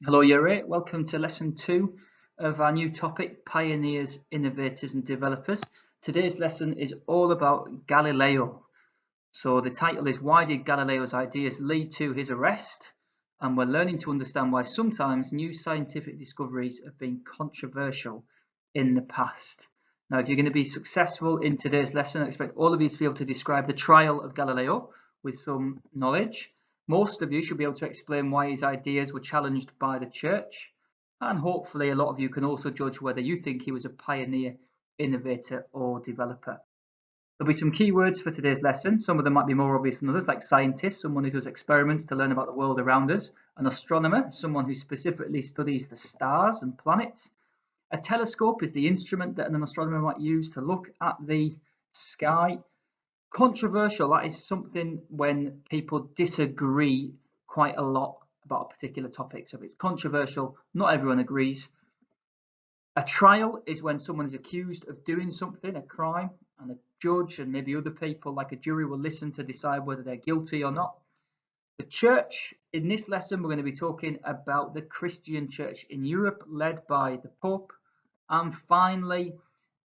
Hello, Yuri. Welcome to lesson 2 of our new topic, Pioneers, Innovators and Developers. Today's lesson is all about Galileo. So the title is, Why did Galileo's ideas lead to his arrest? And we're learning to understand why sometimes new scientific discoveries have been controversial in the past. Now, if you're going to be successful in today's lesson, I expect all of you to be able to describe the trial of Galileo with some knowledge. Most of you should be able to explain why his ideas were challenged by the church, and hopefully a lot of you can also judge whether you think he was a pioneer, innovator or developer. There'll be some keywords for today's lesson. Some of them might be more obvious than others, like scientist, someone who does experiments to learn about the world around us, an astronomer, someone who specifically studies the stars and planets. A telescope is the instrument that an astronomer might use to look at the sky. Controversial, that is something when people disagree quite a lot about a particular topic. So if it's controversial, not everyone agrees. A trial is when someone is accused of doing something, a crime, and a judge and maybe other people like a jury will listen to decide whether they're guilty or not. The church, in this lesson, we're going to be talking about the Christian church in Europe, led by the Pope. And finally,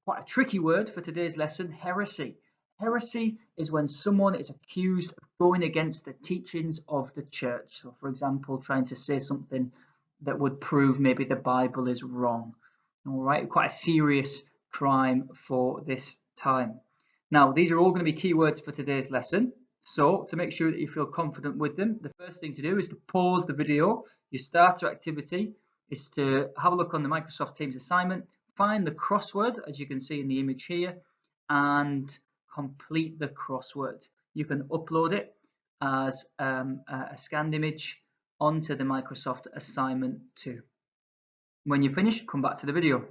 quite a tricky word for today's lesson, heresy. Heresy is when someone is accused of going against the teachings of the church. So, for example, trying to say something that would prove maybe the Bible is wrong. All right, quite a serious crime for this time. Now, these are all going to be keywords for today's lesson. So, to make sure that you feel confident with them, the first thing to do is to pause the video. Your starter activity is to have a look on the Microsoft Teams assignment, find the crossword, as you can see in the image here, and complete the crossword. You can upload it as a scanned image onto the Microsoft assignment too. When you're finished, come back to the video.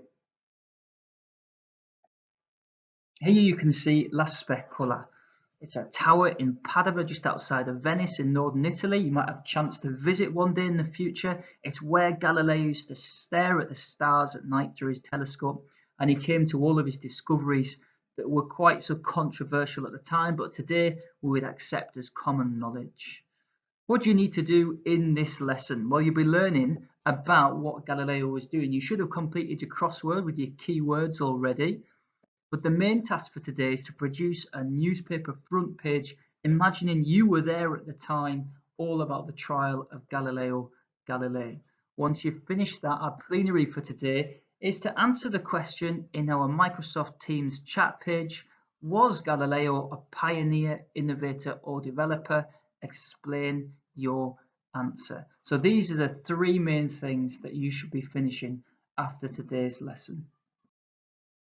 Here you can see La Specola. It's a tower in Padova, just outside of Venice in northern Italy. You might have a chance to visit one day in the future. It's where Galileo used to stare at the stars at night through his telescope, and he came to all of his discoveries that were quite so controversial at the time, but today we would accept as common knowledge. What do you need to do in this lesson? Well, you'll be learning about what Galileo was doing. You should have completed your crossword with your keywords already. But the main task for today is to produce a newspaper front page, imagining you were there at the time, all about the trial of Galileo Galilei. Once you've finished that, our plenary for today is to answer the question in our Microsoft Teams chat page, was Galileo a pioneer, innovator or developer? Explain your answer. So these are the three main things that you should be finishing after today's lesson.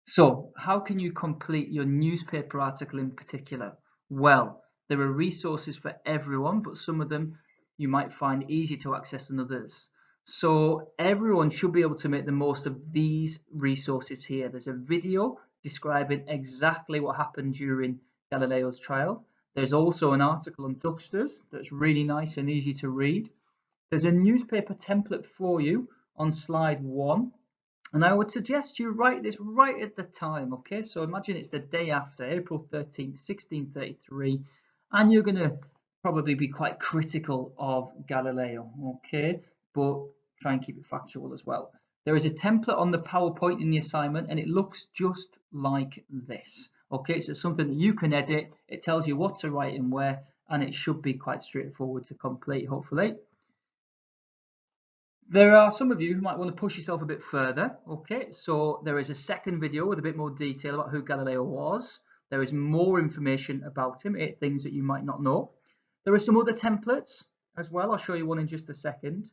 So, how can you complete your newspaper article in particular? Well, there are resources for everyone, but some of them you might find easier to access than others. So, everyone should be able to make the most of these resources here. There's a video describing exactly what happened during Galileo's trial. There's also an article on Ducksters that's really nice and easy to read. There's a newspaper template for you on slide 1. And I would suggest you write this right at the time, okay? So imagine it's the day after, April 13th, 1633, and you're going to probably be quite critical of Galileo, okay? But try and keep it factual as well. There is a template on the PowerPoint in the assignment, and it looks just like this, okay? So it's something that you can edit. It tells you what to write and where, and it should be quite straightforward to complete, hopefully. There are some of you who might want to push yourself a bit further. Okay, so there is a second video with a bit more detail about who Galileo was. There is more information about him, 8 things that you might not know. There are some other templates as well. I'll show you one in just a second.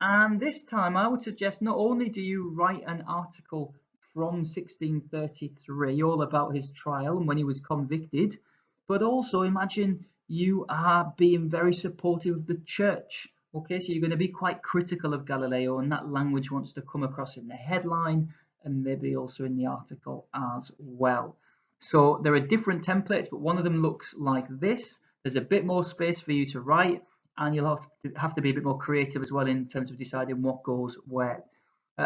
And this time I would suggest not only do you write an article from 1633 all about his trial and when he was convicted, but also imagine you are being very supportive of the church. Okay, so you're going to be quite critical of Galileo, and that language wants to come across in the headline and maybe also in the article as well. So there are different templates, but one of them looks like this. There's a bit more space for you to write, and you'll have to be a bit more creative as well in terms of deciding what goes where.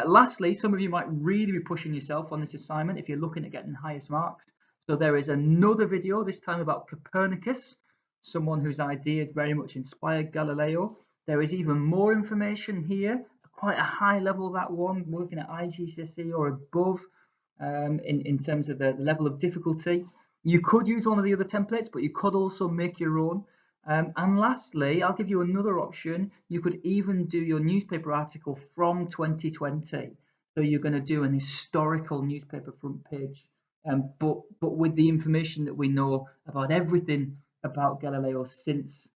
Lastly, some of you might really be pushing yourself on this assignment if you're looking at getting the highest marks. So there is another video, this time about Copernicus, someone whose ideas very much inspired Galileo. There is even more information here, a quite a high level, that one, working at IGCSE or above in terms of the level of difficulty. You could use one of the other templates, but you could also make your own. And lastly, I'll give you another option. You could even do your newspaper article from 2020. So you're going to do an historical newspaper front page, but with the information that we know about everything about Galileo since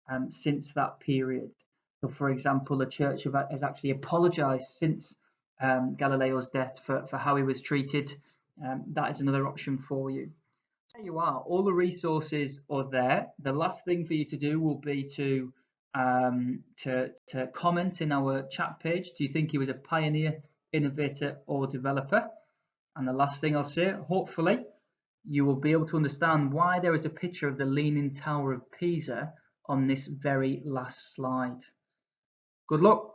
that period. So, for example, the church has actually apologised since Galileo's death for how he was treated. That is another option for you. There you are. All the resources are there. The last thing for you to do will be to comment in our chat page. Do you think he was a pioneer, innovator, or developer? And the last thing I'll say, hopefully, you will be able to understand why there is a picture of the Leaning Tower of Pisa on this very last slide. Good luck.